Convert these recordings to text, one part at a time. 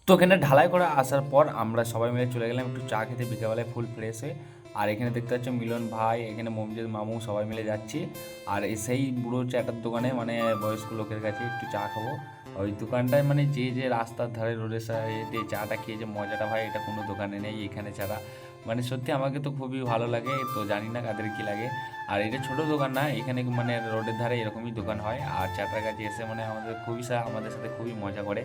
তো এখানে ঢালাই করে আসার পর আমরা সবাই মিলে চলে গেলাম একটু চা খেতে বিকেলবেলায় ফুল ফ্রেশ হয়ে। আর এখানে দেখতে পাচ্ছ মিলন ভাই, এখানে মমজেদ মামু সবাই মিলে যাচ্ছি। আর সেই বুড়ো চাটার দোকানে মানে বয়স্ক লোকের কাছে একটু চা খাবো। ওই দোকানটায় মানে যে রাস্তার ধারে রোডের সাইডে চাটা খেয়ে যে মজাটা ভাই, এটা কোনো দোকানে নেই এখানে ছাড়া। মানে সত্যি আমাকে তো খুবই ভালো লাগে, তো জানি না কাদের কী লাগে। আর এটা ছোটো দোকান না, এখানে মানে রোডের ধারে এরকমই দোকান হয়। আর চাটার কাছে এসে মানে আমাদের সাথে খুবই মজা করে।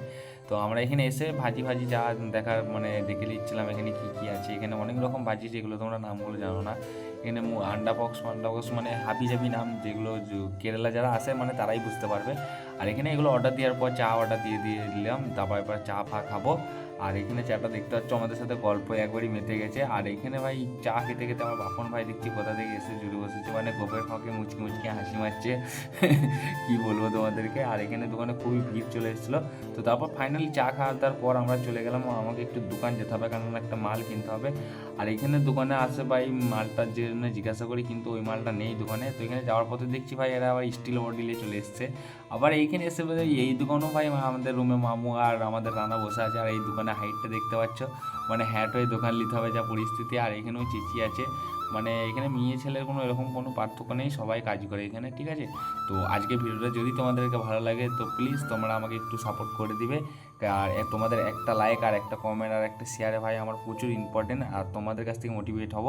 তো আমরা এখানে এসে ভাজি ভাজি যা দেখার মানে দেখে নিচ্ছিলাম এখানে কী কী আছে। এখানে অনেক রকম ভাজি, যেগুলো তোমরা নামগুলো জানো না। এখানে আন্ডা বক্স মানে হাবি জাবি নাম, যেগুলো কেরালা যারা আসে মানে তারাই বুঝতে পারবে। আর এখানে এগুলো অর্ডার দেওয়ার পর চা অর্ডার দিয়ে দিলাম, তারপর এবার চা ফা খাবো। আর এখানে চাটা দেখতে পাচ্ছ আমাদের সাথে গল্প একবারই মেতে গেছে। আর এখানে ভাই চা খেতে খেতে আমার বাপন ভাই দেখছি কোথা থেকে এসে জুড়ে বসেছে, মানে গোপের ফাঁকে মুচকি মুচকি হাসি মারছে। কি বলবো তোমাদেরকে। আর এখানে দোকানে খুবই ভিড় চলে এসেছিলো। তো তারপর ফাইনালি চা খাওয়ার দেওয়ার পর আমরা চলে গেলাম, আমাকে একটু দোকান যেতে হবে কারণ একটা মাল কিনতে হবে। আর এখানে দোকানে আসে ভাই মালটার জন্য জিজ্ঞাসা করি, কিন্তু ওই মালটা নেই দোকানে। তো এখানে যাওয়ার পথে দেখছি ভাই এরা আবার স্টিল বডিলে চলে এসছে। আবার এইখানে এসে বোধ এই দোকানও ভাই আমাদের রুমে মামু আর আমাদের রানা বসে আছে। আর এই দোকানে হাইটটা দেখতে পাচ্ছ, মানে হ্যাট হয়ে দোকান নিতে হবে যা পরিস্থিতি। আর এখানেও চেঁচি আছে, মানে এখানে মেয়ে ছেলের কোনো এরকম কোনো পার্থক্য নেই, সবাই কাজ করে এখানে, ঠিক আছে। তো আজকে ভিডিওটা যদি তোমাদেরকে ভালো লাগে তো প্লিজ তোমরা আমাকে একটু সাপোর্ট করে দিবে। আর তোমাদের একটা লাইক আর একটা কমেন্ট আর একটা শেয়ারে ভাই আমার প্রচুর ইম্পর্টেন্ট, আর তোমাদের কাছ থেকে মোটিভেট হবো।